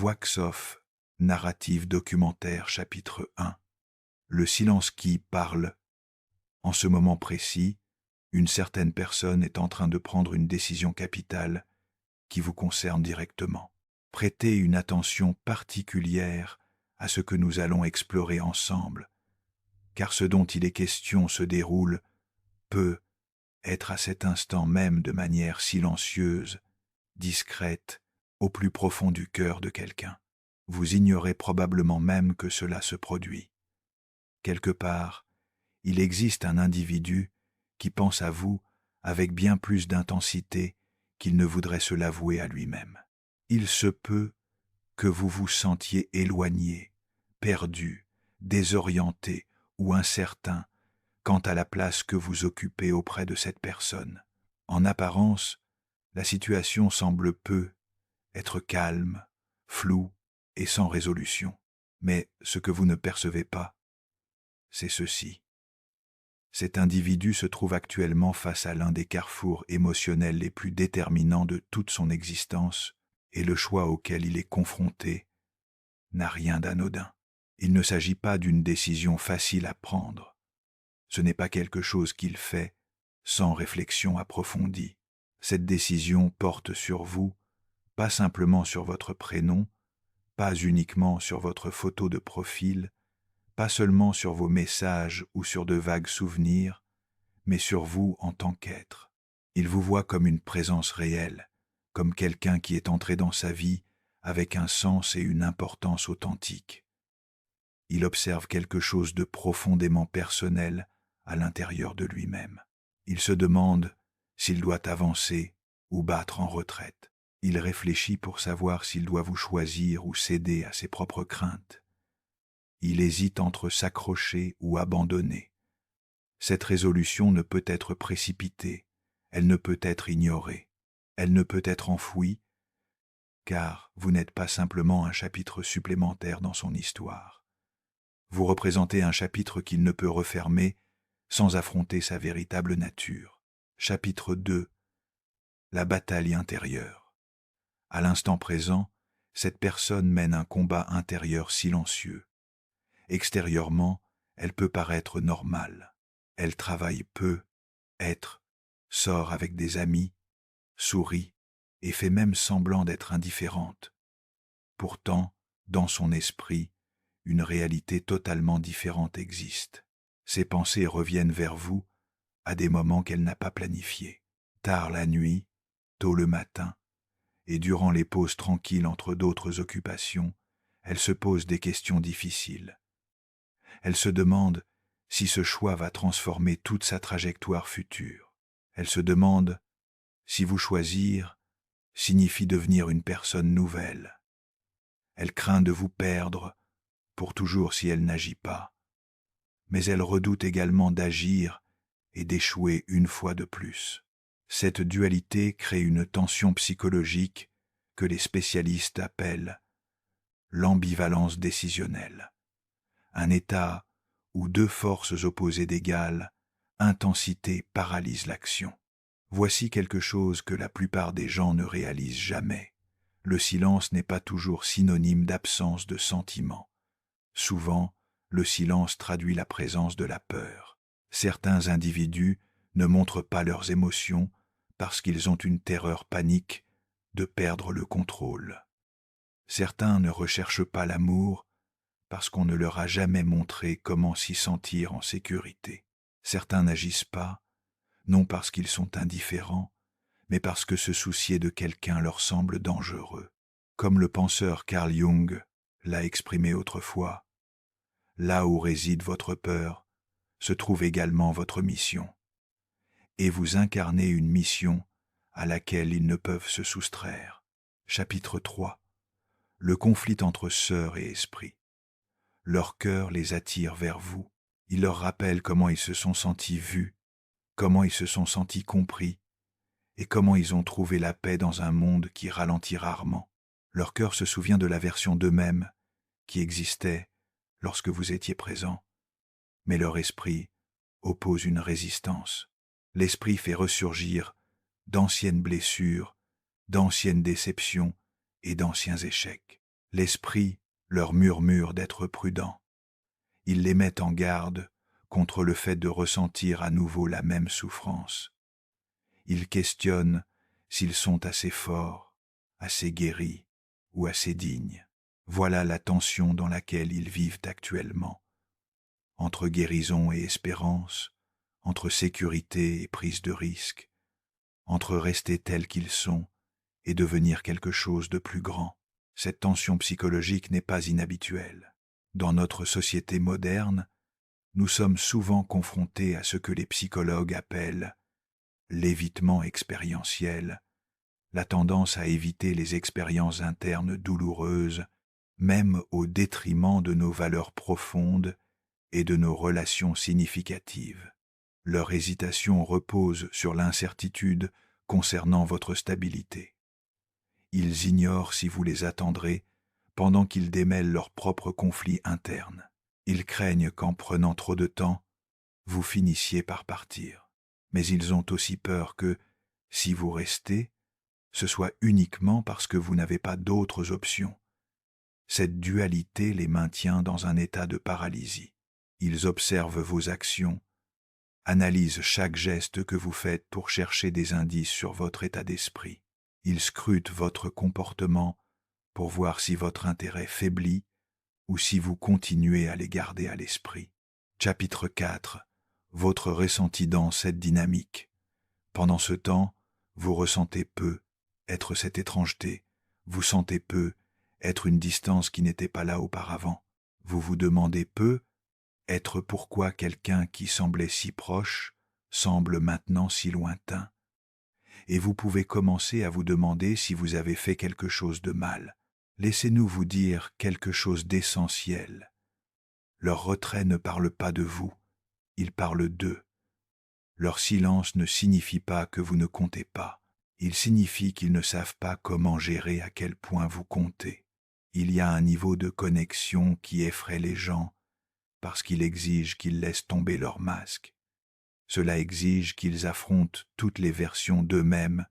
Voix-off, narrative documentaire, chapitre 1. Le silence qui parle. En ce moment précis, une certaine personne est en train de prendre une décision capitale qui vous concerne directement. Prêtez une attention particulière à ce que nous allons explorer ensemble, car ce dont il est question se déroule peut être à cet instant même de manière silencieuse, discrète, au plus profond du cœur de quelqu'un. Vous ignorez probablement même que cela se produit. Quelque part, il existe un individu qui pense à vous avec bien plus d'intensité qu'il ne voudrait se l'avouer à lui-même. Il se peut que vous vous sentiez éloigné, perdu, désorienté ou incertain quant à la place que vous occupez auprès de cette personne. En apparence, la situation semble être calme, floue et sans résolution. Mais ce que vous ne percevez pas, c'est ceci. Cet individu se trouve actuellement face à l'un des carrefours émotionnels les plus déterminants de toute son existence, et le choix auquel il est confronté n'a rien d'anodin. Il ne s'agit pas d'une décision facile à prendre. Ce n'est pas quelque chose qu'il fait sans réflexion approfondie. Cette décision porte sur vous, pas simplement sur votre prénom, pas uniquement sur votre photo de profil, pas seulement sur vos messages ou sur de vagues souvenirs, mais sur vous en tant qu'être. Il vous voit comme une présence réelle, comme quelqu'un qui est entré dans sa vie avec un sens et une importance authentiques. Il observe quelque chose de profondément personnel à l'intérieur de lui-même. Il se demande s'il doit avancer ou battre en retraite. Il réfléchit pour savoir s'il doit vous choisir ou céder à ses propres craintes. Il hésite entre s'accrocher ou abandonner. Cette résolution ne peut être précipitée, elle ne peut être ignorée, elle ne peut être enfouie, car vous n'êtes pas simplement un chapitre supplémentaire dans son histoire. Vous représentez un chapitre qu'il ne peut refermer sans affronter sa véritable nature. Chapitre 2. La bataille intérieure. À l'instant présent, cette personne mène un combat intérieur silencieux. Extérieurement, elle peut paraître normale. Elle travaille peu, sort avec des amis, sourit et fait même semblant d'être indifférente. Pourtant, dans son esprit, une réalité totalement différente existe. Ses pensées reviennent vers vous à des moments qu'elle n'a pas planifiés. Tard la nuit, tôt le matin, et durant les pauses tranquilles entre d'autres occupations, elle se pose des questions difficiles. Elle se demande si ce choix va transformer toute sa trajectoire future. Elle se demande si vous choisir signifie devenir une personne nouvelle. Elle craint de vous perdre pour toujours si elle n'agit pas. Mais elle redoute également d'agir et d'échouer une fois de plus. Cette dualité crée une tension psychologique que les spécialistes appellent l'ambivalence décisionnelle, un état où deux forces opposées d'égale intensité paralysent l'action. Voici quelque chose que la plupart des gens ne réalisent jamais. Le silence n'est pas toujours synonyme d'absence de sentiment. Souvent, le silence traduit la présence de la peur. Certains individus ne montrent pas leurs émotions parce qu'ils ont une terreur panique de perdre le contrôle. Certains ne recherchent pas l'amour parce qu'on ne leur a jamais montré comment s'y sentir en sécurité. Certains n'agissent pas, non parce qu'ils sont indifférents, mais parce que se soucier de quelqu'un leur semble dangereux. Comme le penseur Carl Jung l'a exprimé autrefois, là où réside votre peur, se trouve également votre mission. Et vous incarnez une mission à laquelle ils ne peuvent se soustraire. Chapitre 3. Le conflit entre sœurs et esprits. Leur cœur les attire vers vous. Il leur rappelle comment ils se sont sentis vus, comment ils se sont sentis compris, et comment ils ont trouvé la paix dans un monde qui ralentit rarement. Leur cœur se souvient de la version d'eux-mêmes qui existait lorsque vous étiez présent, mais leur esprit oppose une résistance. L'esprit fait ressurgir d'anciennes blessures, d'anciennes déceptions et d'anciens échecs. L'esprit leur murmure d'être prudents. Il les met en garde contre le fait de ressentir à nouveau la même souffrance. Il questionne s'ils sont assez forts, assez guéris ou assez dignes. Voilà la tension dans laquelle ils vivent actuellement, entre guérison et espérance, entre sécurité et prise de risque, entre rester tels qu'ils sont et devenir quelque chose de plus grand. Cette tension psychologique n'est pas inhabituelle. Dans notre société moderne, nous sommes souvent confrontés à ce que les psychologues appellent l'évitement expérientiel, la tendance à éviter les expériences internes douloureuses, même au détriment de nos valeurs profondes et de nos relations significatives. Leur hésitation repose sur l'incertitude concernant votre stabilité. Ils ignorent si vous les attendrez pendant qu'ils démêlent leurs propres conflits internes. Ils craignent qu'en prenant trop de temps, vous finissiez par partir. Mais ils ont aussi peur que, si vous restez, ce soit uniquement parce que vous n'avez pas d'autres options. Cette dualité les maintient dans un état de paralysie. Ils observent vos actions, analysent chaque geste que vous faites pour chercher des indices sur votre état d'esprit. Ils scrutent votre comportement pour voir si votre intérêt faiblit ou si vous continuez à les garder à l'esprit. Chapitre 4. Votre ressenti dans cette dynamique. Pendant ce temps, vous ressentez peu être cette étrangeté, vous sentez peu être une distance qui n'était pas là auparavant. Vous vous demandez peu être pourquoi quelqu'un qui semblait si proche semble maintenant si lointain. Et vous pouvez commencer à vous demander si vous avez fait quelque chose de mal. Laissez-nous vous dire quelque chose d'essentiel. Leur retrait ne parle pas de vous, il parle d'eux. Leur silence ne signifie pas que vous ne comptez pas. Il signifie qu'ils ne savent pas comment gérer à quel point vous comptez. Il y a un niveau de connexion qui effraie les gens parce qu'il exige qu'ils laissent tomber leur masque. Cela exige qu'ils affrontent toutes les versions d'eux-mêmes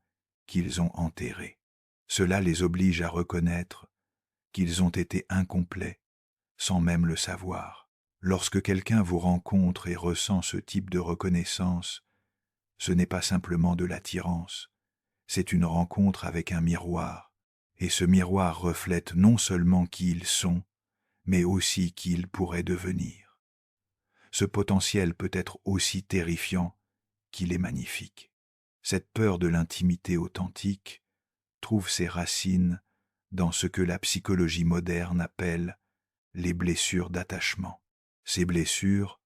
qu'ils ont enterrées. Cela les oblige à reconnaître qu'ils ont été incomplets sans même le savoir. Lorsque quelqu'un vous rencontre et ressent ce type de reconnaissance, ce n'est pas simplement de l'attirance, c'est une rencontre avec un miroir, et ce miroir reflète non seulement qui ils sont, mais aussi qui ils pourraient devenir. Ce potentiel peut être aussi terrifiant qu'il est magnifique. Cette peur de l'intimité authentique trouve ses racines dans ce que la psychologie moderne appelle les blessures d'attachement. Ces blessures,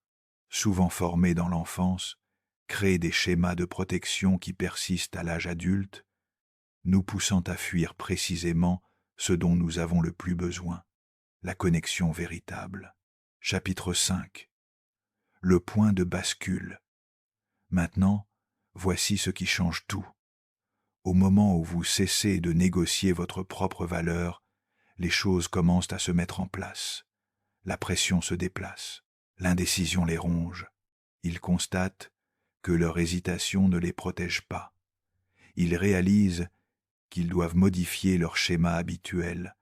souvent formées dans l'enfance, créent des schémas de protection qui persistent à l'âge adulte, nous poussant à fuir précisément ce dont nous avons le plus besoin, la connexion véritable. Chapitre 5. Le point de bascule. Maintenant, voici ce qui change tout. Au moment où vous cessez de négocier votre propre valeur, les choses commencent à se mettre en place. La pression se déplace, l'indécision les ronge. Ils constatent que leur hésitation ne les protège pas. Ils réalisent qu'ils doivent modifier leur schéma habituel,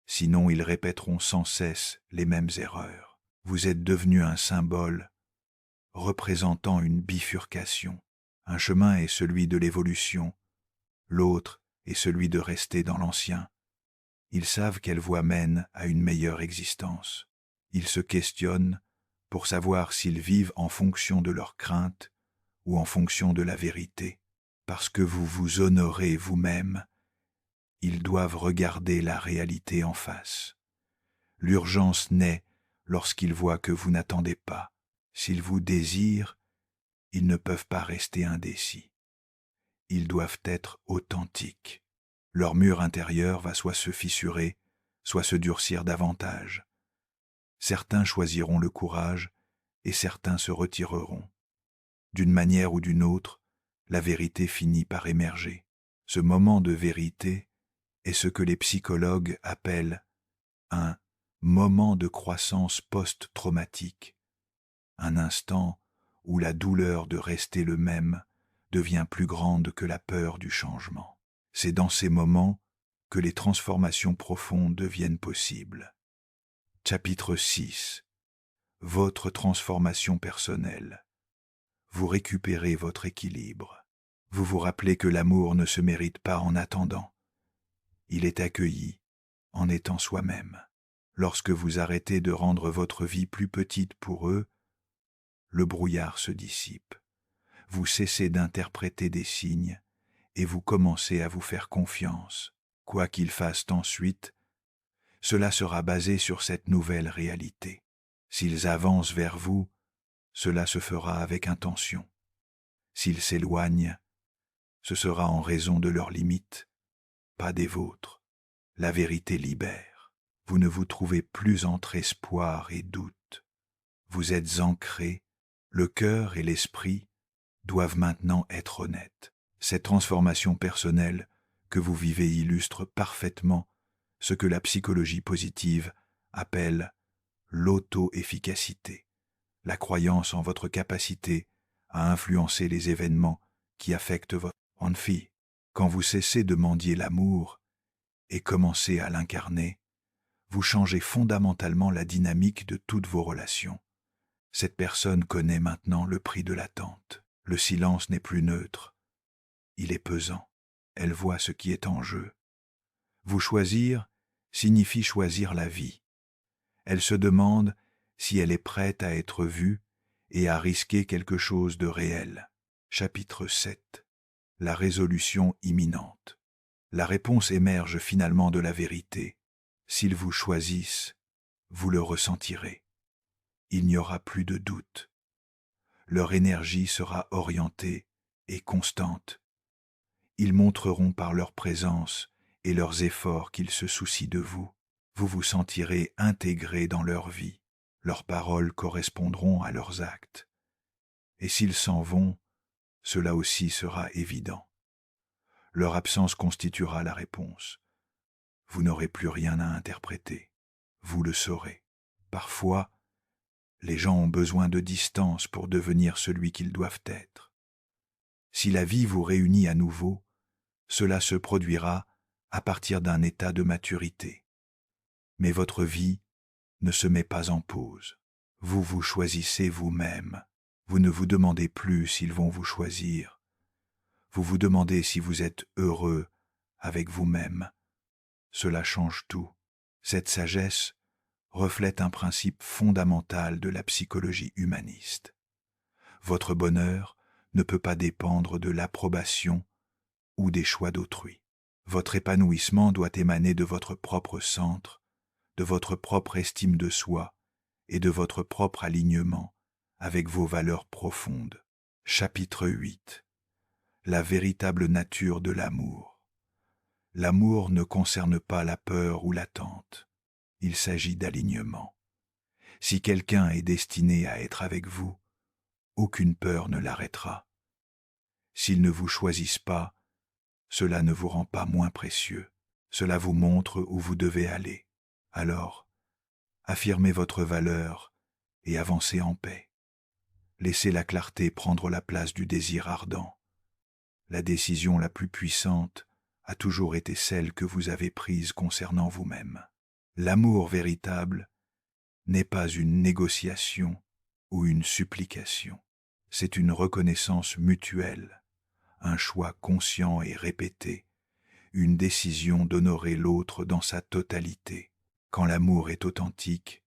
sinon ils répéteront sans cesse les mêmes erreurs. Vous êtes devenu un symbole représentant une bifurcation. Un chemin est celui de l'évolution, l'autre est celui de rester dans l'ancien. Ils savent quelle voie mène à une meilleure existence. Ils se questionnent pour savoir s'ils vivent en fonction de leurs craintes ou en fonction de la vérité. Parce que vous vous honorez vous-même, ils doivent regarder la réalité en face. L'urgence naît lorsqu'ils voient que vous n'attendez pas. S'ils vous désirent, ils ne peuvent pas rester indécis. Ils doivent être authentiques. Leur mur intérieur va soit se fissurer, soit se durcir davantage. Certains choisiront le courage et certains se retireront. D'une manière ou d'une autre, la vérité finit par émerger. Ce moment de vérité est ce que les psychologues appellent un moment de croissance post-traumatique, un instant où la douleur de rester le même devient plus grande que la peur du changement. C'est dans ces moments que les transformations profondes deviennent possibles. Chapitre 6. Votre transformation personnelle. Vous récupérez votre équilibre. Vous vous rappelez que l'amour ne se mérite pas en attendant. Il est accueilli en étant soi-même. Lorsque vous arrêtez de rendre votre vie plus petite pour eux, le brouillard se dissipe. Vous cessez d'interpréter des signes et vous commencez à vous faire confiance. Quoi qu'ils fassent ensuite, cela sera basé sur cette nouvelle réalité. S'ils avancent vers vous, cela se fera avec intention. S'ils s'éloignent, ce sera en raison de leurs limites, pas des vôtres. La vérité libère. Vous ne vous trouvez plus entre espoir et doute. Vous êtes ancrés, le cœur et l'esprit doivent maintenant être honnêtes. Cette transformation personnelle que vous vivez illustre parfaitement ce que la psychologie positive appelle l'auto-efficacité, la croyance en votre capacité à influencer les événements qui affectent votre vie. Quand vous cessez de mendier l'amour et commencez à l'incarner, vous changez fondamentalement la dynamique de toutes vos relations. Cette personne connaît maintenant le prix de l'attente. Le silence n'est plus neutre, il est pesant. Elle voit ce qui est en jeu. Vous choisir signifie choisir la vie. Elle se demande si elle est prête à être vue et à risquer quelque chose de réel. Chapitre 7. La résolution imminente. La réponse émerge finalement de la vérité. S'ils vous choisissent, vous le ressentirez. Il n'y aura plus de doute. Leur énergie sera orientée et constante. Ils montreront par leur présence et leurs efforts qu'ils se soucient de vous. Vous vous sentirez intégré dans leur vie. Leurs paroles correspondront à leurs actes. Et s'ils s'en vont, cela aussi sera évident. Leur absence constituera la réponse. Vous n'aurez plus rien à interpréter. Vous le saurez. Parfois, les gens ont besoin de distance pour devenir celui qu'ils doivent être. Si la vie vous réunit à nouveau, cela se produira à partir d'un état de maturité. Mais votre vie ne se met pas en pause. Vous vous choisissez vous-même. Vous ne vous demandez plus s'ils vont vous choisir. Vous vous demandez si vous êtes heureux avec vous-même. Cela change tout. Cette sagesse reflète un principe fondamental de la psychologie humaniste. Votre bonheur ne peut pas dépendre de l'approbation ou des choix d'autrui. Votre épanouissement doit émaner de votre propre centre, de votre propre estime de soi et de votre propre alignement avec vos valeurs profondes. Chapitre 8. La véritable nature de l'amour. L'amour ne concerne pas la peur ou l'attente. Il s'agit d'alignement. Si quelqu'un est destiné à être avec vous, aucune peur ne l'arrêtera. S'ils ne vous choisissent pas, cela ne vous rend pas moins précieux. Cela vous montre où vous devez aller. Alors, affirmez votre valeur et avancez en paix. Laissez la clarté prendre la place du désir ardent. La décision la plus puissante a toujours été celle que vous avez prise concernant vous-même. L'amour véritable n'est pas une négociation ou une supplication. C'est une reconnaissance mutuelle, un choix conscient et répété, une décision d'honorer l'autre dans sa totalité. Quand l'amour est authentique,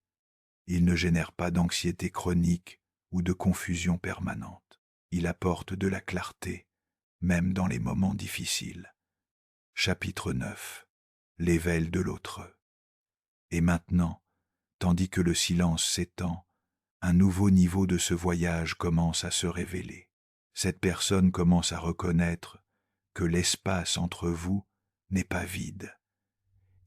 il ne génère pas d'anxiété chronique ou de confusion permanente. Il apporte de la clarté, même dans les moments difficiles. Chapitre 9. L'éveil de l'autre. Et maintenant, tandis que le silence s'étend, un nouveau niveau de ce voyage commence à se révéler. Cette personne commence à reconnaître que l'espace entre vous n'est pas vide.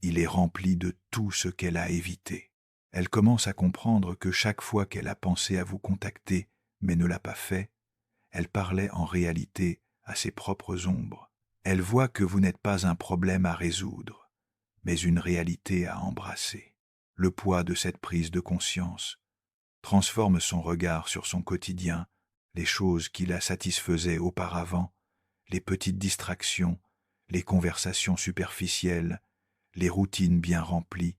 Il est rempli de tout ce qu'elle a évité. Elle commence à comprendre que chaque fois qu'elle a pensé à vous contacter, mais ne l'a pas fait, elle parlait en réalité à ses propres ombres. Elle voit que vous n'êtes pas un problème à résoudre, mais une réalité à embrasser. Le poids de cette prise de conscience transforme son regard sur son quotidien, les choses qui la satisfaisaient auparavant, les petites distractions, les conversations superficielles Les routines bien remplies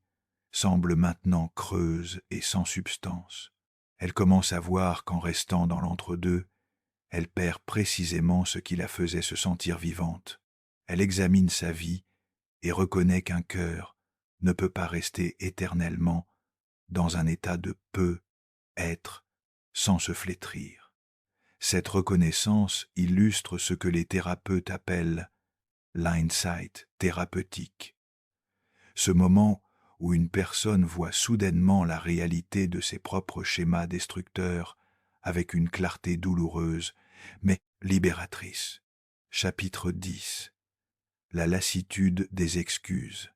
semblent maintenant creuses et sans substance. Elle commence à voir qu'en restant dans l'entre-deux, elle perd précisément ce qui la faisait se sentir vivante. Elle examine sa vie et reconnaît qu'un cœur ne peut pas rester éternellement dans un état de peu-être sans se flétrir. Cette reconnaissance illustre ce que les thérapeutes appellent l'insight thérapeutique. Ce moment où une personne voit soudainement la réalité de ses propres schémas destructeurs avec une clarté douloureuse, mais libératrice. Chapitre 10. La lassitude des excuses.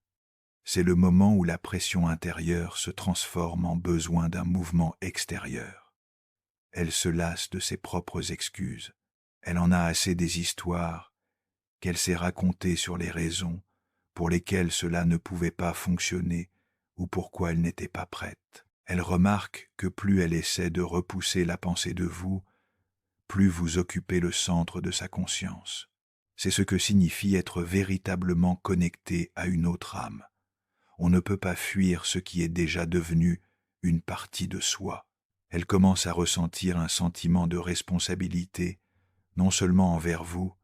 C'est le moment où la pression intérieure se transforme en besoin d'un mouvement extérieur. Elle se lasse de ses propres excuses. Elle en a assez des histoires qu'elle s'est racontées sur les raisons pour lesquelles cela ne pouvait pas fonctionner ou pourquoi elle n'était pas prête. Elle remarque que plus elle essaie de repousser la pensée de vous, plus vous occupez le centre de sa conscience. C'est ce que signifie être véritablement connecté à une autre âme. On ne peut pas fuir ce qui est déjà devenu une partie de soi. Elle commence à ressentir un sentiment de responsabilité, non seulement envers vous,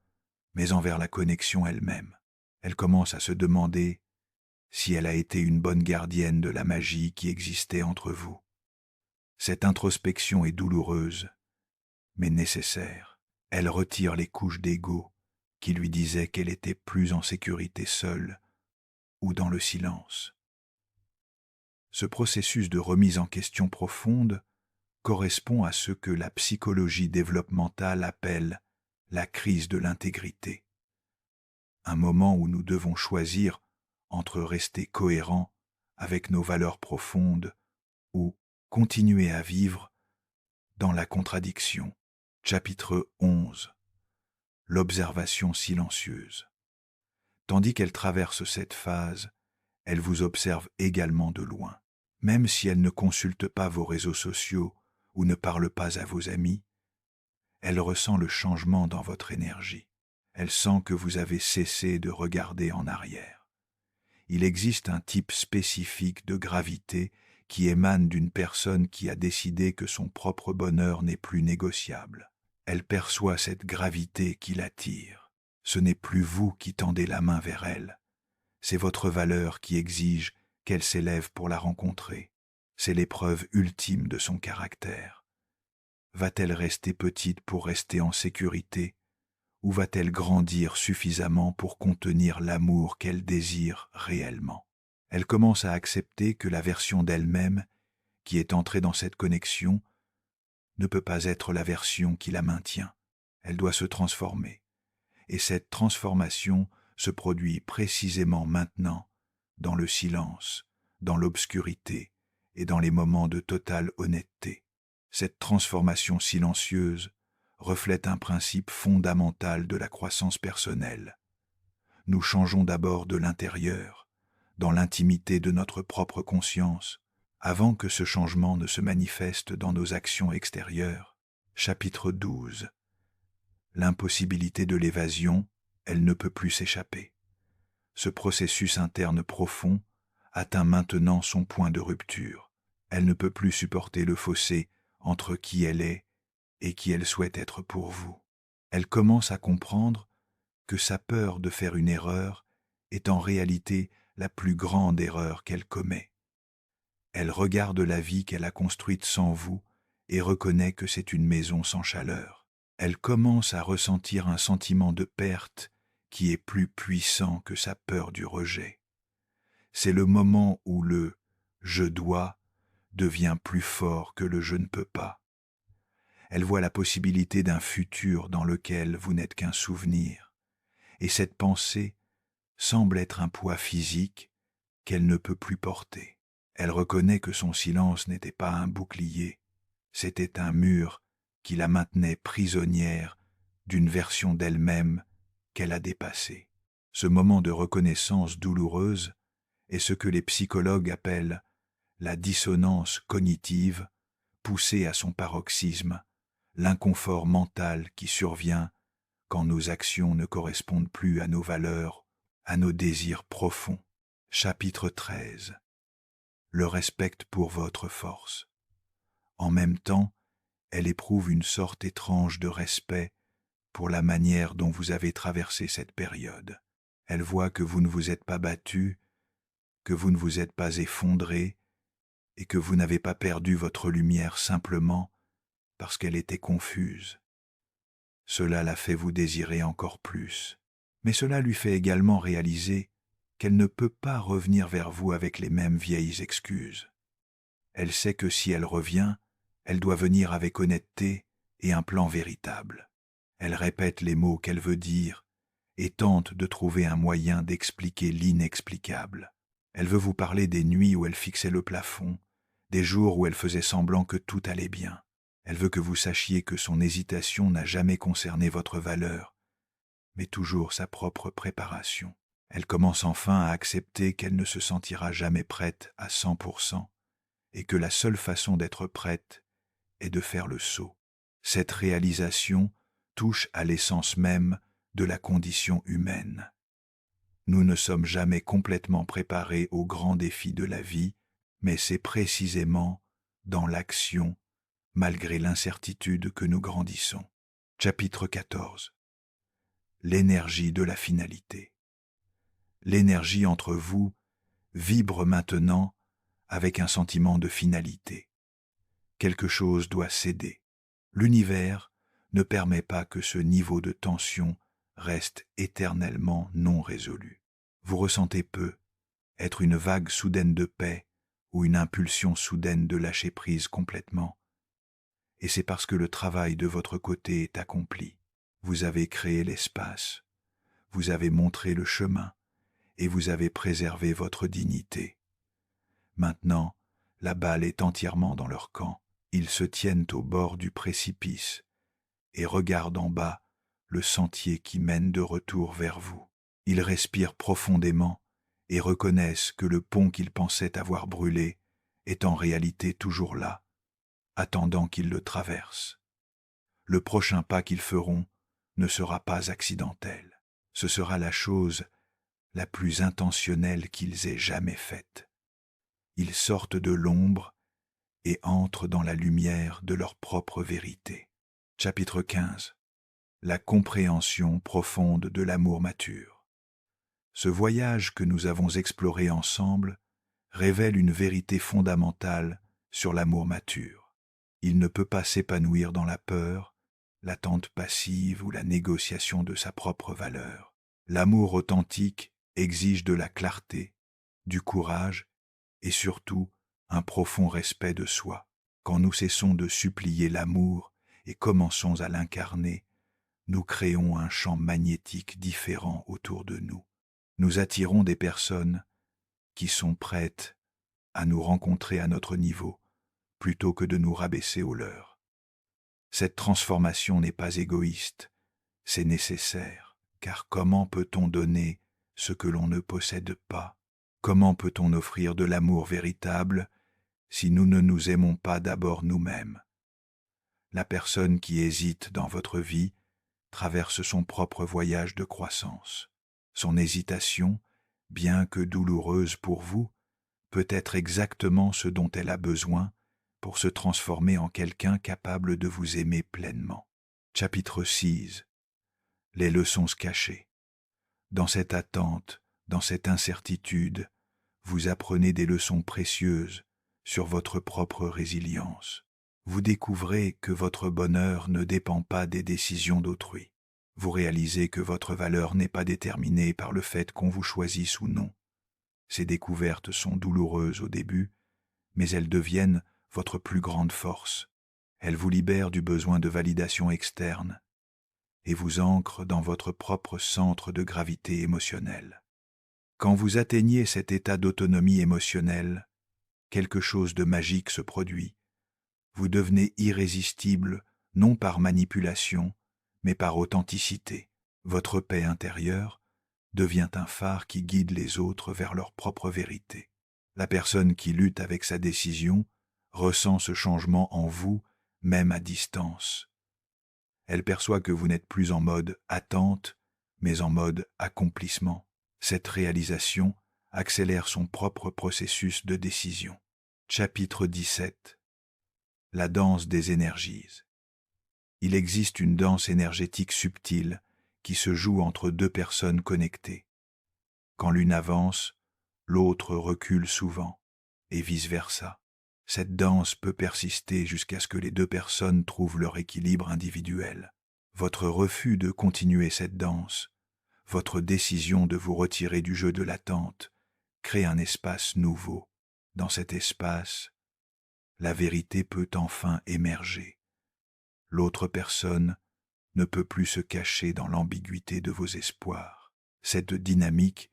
mais envers la connexion elle-même. Elle commence à se demander si elle a été une bonne gardienne de la magie qui existait entre vous. Cette introspection est douloureuse, mais nécessaire. Elle retire les couches d'ego qui lui disaient qu'elle était plus en sécurité seule ou dans le silence. Ce processus de remise en question profonde correspond à ce que la psychologie développementale appelle la crise de l'intégrité. Un moment où nous devons choisir entre rester cohérents avec nos valeurs profondes ou continuer à vivre dans la contradiction. Chapitre 11. L'observation silencieuse. Tandis qu'elle traverse cette phase, elle vous observe également de loin. Même si elle ne consulte pas vos réseaux sociaux ou ne parle pas à vos amis, elle ressent le changement dans votre énergie. Elle sent que vous avez cessé de regarder en arrière. Il existe un type spécifique de gravité qui émane d'une personne qui a décidé que son propre bonheur n'est plus négociable. Elle perçoit cette gravité qui l'attire. Ce n'est plus vous qui tendez la main vers elle. C'est votre valeur qui exige qu'elle s'élève pour la rencontrer. C'est l'épreuve ultime de son caractère. Va-t-elle rester petite pour rester en sécurité, ou va-t-elle grandir suffisamment pour contenir l'amour qu'elle désire réellement? Elle commence à accepter que la version d'elle-même, qui est entrée dans cette connexion, ne peut pas être la version qui la maintient. Elle doit se transformer. Et cette transformation se produit précisément maintenant, dans le silence, dans l'obscurité et dans les moments de totale honnêteté. Cette transformation silencieuse reflète un principe fondamental de la croissance personnelle. Nous changeons d'abord de l'intérieur, dans l'intimité de notre propre conscience, avant que ce changement ne se manifeste dans nos actions extérieures. Chapitre 12. L'impossibilité de l'évasion, elle ne peut plus s'échapper. Ce processus interne profond atteint maintenant son point de rupture. Elle ne peut plus supporter le fossé entre qui elle est et qui elle souhaite être pour vous. Elle commence à comprendre que sa peur de faire une erreur est en réalité la plus grande erreur qu'elle commet. Elle regarde la vie qu'elle a construite sans vous et reconnaît que c'est une maison sans chaleur. Elle commence à ressentir un sentiment de perte qui est plus puissant que sa peur du rejet. C'est le moment où le « je dois » devient plus fort que le « je ne peux pas ». Elle voit la possibilité d'un futur dans lequel vous n'êtes qu'un souvenir, et cette pensée semble être un poids physique qu'elle ne peut plus porter. Elle reconnaît que son silence n'était pas un bouclier, c'était un mur qui la maintenait prisonnière d'une version d'elle-même qu'elle a dépassée. Ce moment de reconnaissance douloureuse est ce que les psychologues appellent la dissonance cognitive, poussée à son paroxysme, l'inconfort mental qui survient quand nos actions ne correspondent plus à nos valeurs, à nos désirs profonds. Chapitre 13. Le respecte pour votre force. En même temps, elle éprouve une sorte étrange de respect pour la manière dont vous avez traversé cette période. Elle voit que vous ne vous êtes pas battu, que vous ne vous êtes pas effondré, et que vous n'avez pas perdu votre lumière simplement parce qu'elle était confuse. Cela la fait vous désirer encore plus, mais cela lui fait également réaliser qu'elle ne peut pas revenir vers vous avec les mêmes vieilles excuses. Elle sait que si elle revient, elle doit venir avec honnêteté et un plan véritable. Elle répète les mots qu'elle veut dire et tente de trouver un moyen d'expliquer l'inexplicable. Elle veut vous parler des nuits où elle fixait le plafond, des jours où elle faisait semblant que tout allait bien. Elle veut que vous sachiez que son hésitation n'a jamais concerné votre valeur, mais toujours sa propre préparation. Elle commence enfin à accepter qu'elle ne se sentira jamais prête à 100%, et que la seule façon d'être prête est de faire le saut. Cette réalisation touche à l'essence même de la condition humaine. Nous ne sommes jamais complètement préparés aux grands défis de la vie, mais c'est précisément dans l'action, malgré l'incertitude, que nous grandissons. Chapitre 14. L'énergie de la finalité. L'énergie entre vous vibre maintenant avec un sentiment de finalité. Quelque chose doit céder. L'univers ne permet pas que ce niveau de tension reste éternellement non résolu. Vous ressentez peu être une vague soudaine de paix ou une impulsion soudaine de lâcher prise complètement. Et c'est parce que le travail de votre côté est accompli. Vous avez créé l'espace, vous avez montré le chemin et vous avez préservé votre dignité. Maintenant, la balle est entièrement dans leur camp. Ils se tiennent au bord du précipice et regardent en bas le sentier qui mène de retour vers vous. Ils respirent profondément et reconnaissent que le pont qu'ils pensaient avoir brûlé est en réalité toujours là, attendant qu'ils le traversent. Le prochain pas qu'ils feront ne sera pas accidentel. Ce sera la chose la plus intentionnelle qu'ils aient jamais faite. Ils sortent de l'ombre et entrent dans la lumière de leur propre vérité. Chapitre 15. La compréhension profonde de l'amour mature. Ce voyage que nous avons exploré ensemble révèle une vérité fondamentale sur l'amour mature. Il ne peut pas s'épanouir dans la peur, l'attente passive ou la négociation de sa propre valeur. L'amour authentique exige de la clarté, du courage et surtout un profond respect de soi. Quand nous cessons de supplier l'amour et commençons à l'incarner, nous créons un champ magnétique différent autour de nous. Nous attirons des personnes qui sont prêtes à nous rencontrer à notre niveau, plutôt que de nous rabaisser au leur. Cette transformation n'est pas égoïste, c'est nécessaire, car comment peut-on donner ce que l'on ne possède pas? Comment peut-on offrir de l'amour véritable si nous ne nous aimons pas d'abord nous-mêmes? La personne qui hésite dans votre vie traverse son propre voyage de croissance. Son hésitation, bien que douloureuse pour vous, peut être exactement ce dont elle a besoin pour se transformer en quelqu'un capable de vous aimer pleinement. Chapitre 6. Les leçons cachées. Dans cette attente, dans cette incertitude, vous apprenez des leçons précieuses sur votre propre résilience. Vous découvrez que votre bonheur ne dépend pas des décisions d'autrui. Vous réalisez que votre valeur n'est pas déterminée par le fait qu'on vous choisisse ou non. Ces découvertes sont douloureuses au début, mais elles deviennent votre plus grande force. Elles vous libèrent du besoin de validation externe et vous ancrent dans votre propre centre de gravité émotionnelle. Quand vous atteignez cet état d'autonomie émotionnelle, quelque chose de magique se produit. Vous devenez irrésistible, non par manipulation, mais par authenticité. Votre paix intérieure devient un phare qui guide les autres vers leur propre vérité. La personne qui lutte avec sa décision ressent ce changement en vous, même à distance. Elle perçoit que vous n'êtes plus en mode attente, mais en mode accomplissement. Cette réalisation accélère son propre processus de décision. Chapitre 17. La danse des énergies. Il existe une danse énergétique subtile qui se joue entre deux personnes connectées. Quand l'une avance, l'autre recule souvent, et vice-versa. Cette danse peut persister jusqu'à ce que les deux personnes trouvent leur équilibre individuel. Votre refus de continuer cette danse, votre décision de vous retirer du jeu de l'attente, crée un espace nouveau. Dans cet espace, la vérité peut enfin émerger. L'autre personne ne peut plus se cacher dans l'ambiguïté de vos espoirs. Cette dynamique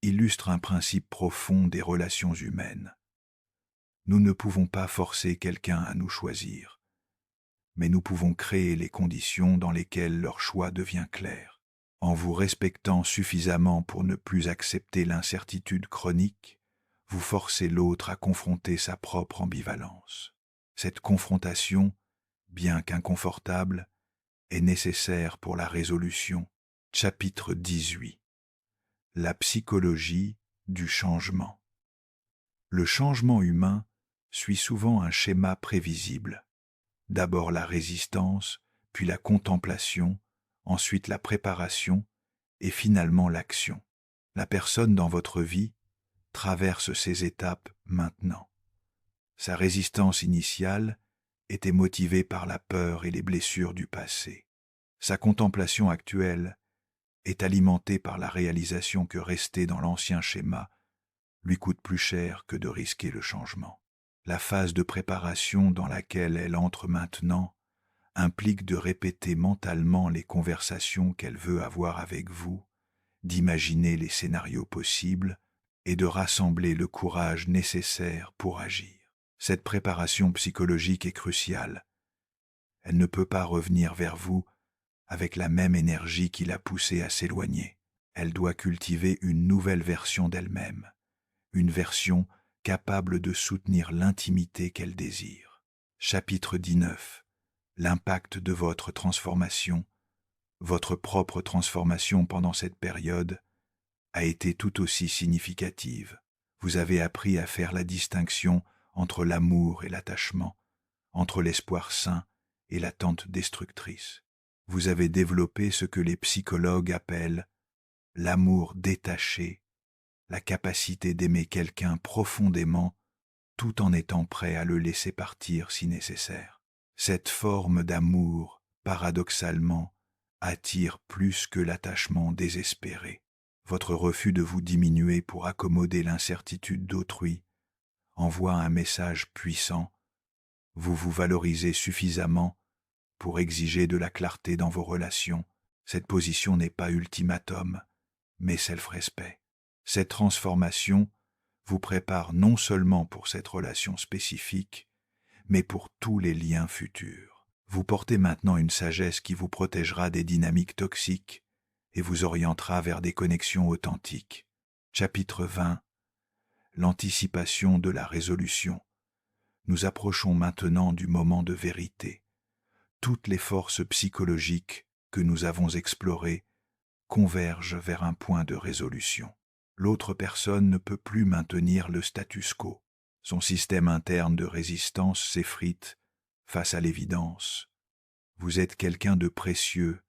illustre un principe profond des relations humaines. Nous ne pouvons pas forcer quelqu'un à nous choisir, mais nous pouvons créer les conditions dans lesquelles leur choix devient clair. En vous respectant suffisamment pour ne plus accepter l'incertitude chronique, vous forcez l'autre à confronter sa propre ambivalence. Cette confrontation, bien qu'inconfortable, est nécessaire pour la résolution. Chapitre 18. La psychologie du changement. Le changement humain suit souvent un schéma prévisible. D'abord la résistance, puis la contemplation, ensuite la préparation et finalement l'action. La personne dans votre vie traverse ces étapes maintenant. Sa résistance initiale était motivée par la peur et les blessures du passé. Sa contemplation actuelle est alimentée par la réalisation que rester dans l'ancien schéma lui coûte plus cher que de risquer le changement. La phase de préparation dans laquelle elle entre maintenant implique de répéter mentalement les conversations qu'elle veut avoir avec vous, d'imaginer les scénarios possibles et de rassembler le courage nécessaire pour agir. Cette préparation psychologique est cruciale. Elle ne peut pas revenir vers vous avec la même énergie qui l'a poussée à s'éloigner. Elle doit cultiver une nouvelle version d'elle-même, une version capable de soutenir l'intimité qu'elle désire. Chapitre 19. L'impact de votre transformation. Votre propre transformation pendant cette période a été tout aussi significative. Vous avez appris à faire la distinction entre l'amour et l'attachement, entre l'espoir sain et l'attente destructrice. Vous avez développé ce que les psychologues appellent l'amour détaché, la capacité d'aimer quelqu'un profondément tout en étant prêt à le laisser partir si nécessaire. Cette forme d'amour, paradoxalement, attire plus que l'attachement désespéré. Votre refus de vous diminuer pour accommoder l'incertitude d'autrui envoie un message puissant. Vous vous valorisez suffisamment pour exiger de la clarté dans vos relations. Cette position n'est pas ultimatum, mais self-respect. Cette transformation vous prépare non seulement pour cette relation spécifique, mais pour tous les liens futurs. Vous portez maintenant une sagesse qui vous protégera des dynamiques toxiques et vous orientera vers des connexions authentiques. Chapitre 20. L'anticipation de la résolution. Nous approchons maintenant du moment de vérité. Toutes les forces psychologiques que nous avons explorées convergent vers un point de résolution. L'autre personne ne peut plus maintenir le status quo. Son système interne de résistance s'effrite face à l'évidence. Vous êtes quelqu'un de précieux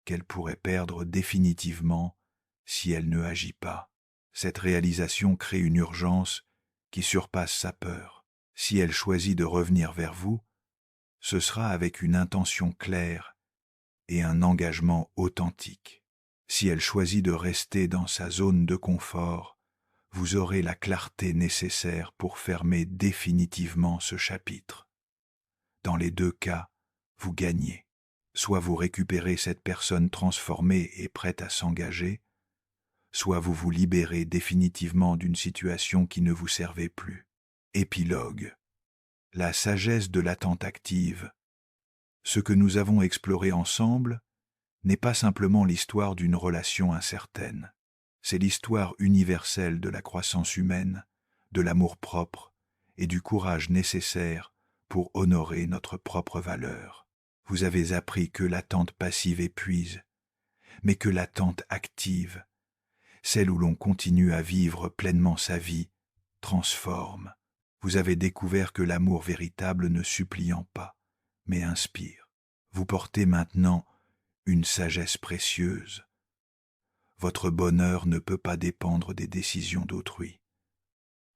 qu'elle pourrait perdre définitivement si elle ne agit pas. Cette réalisation crée une urgence qui surpasse sa peur. Si elle choisit de revenir vers vous, ce sera avec une intention claire et un engagement authentique. Si elle choisit de rester dans sa zone de confort, vous aurez la clarté nécessaire pour fermer définitivement ce chapitre. Dans les deux cas, vous gagnez. Soit vous récupérez cette personne transformée et prête à s'engager, soit vous vous libérez définitivement d'une situation qui ne vous servait plus. Épilogue. La sagesse de l'attente active. Ce que nous avons exploré ensemble n'est pas simplement l'histoire d'une relation incertaine. C'est l'histoire universelle de la croissance humaine, de l'amour-propre et du courage nécessaire pour honorer notre propre valeur. Vous avez appris que l'attente passive épuise, mais que l'attente active, celle où l'on continue à vivre pleinement sa vie, transforme. Vous avez découvert que l'amour véritable ne suppliant pas, mais inspire. Vous portez maintenant une sagesse précieuse. Votre bonheur ne peut pas dépendre des décisions d'autrui.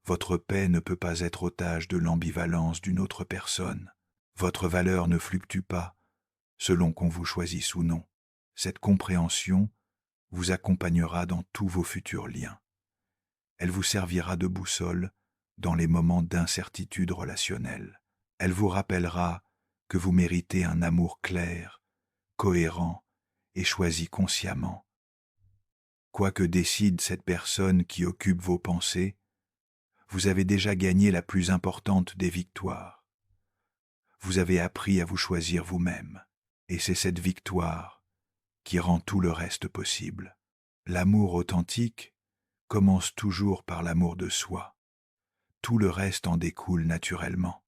Votre paix ne peut pas être otage de l'ambivalence d'une autre personne. Votre valeur ne fluctue pas, selon qu'on vous choisisse ou non. Cette compréhension vous accompagnera dans tous vos futurs liens. Elle vous servira de boussole dans les moments d'incertitude relationnelle. Elle vous rappellera que vous méritez un amour clair, cohérent et choisi consciemment. Quoi que décide cette personne qui occupe vos pensées, vous avez déjà gagné la plus importante des victoires. Vous avez appris à vous choisir vous-même, et c'est cette victoire qui rend tout le reste possible. L'amour authentique commence toujours par l'amour de soi. Tout le reste en découle naturellement.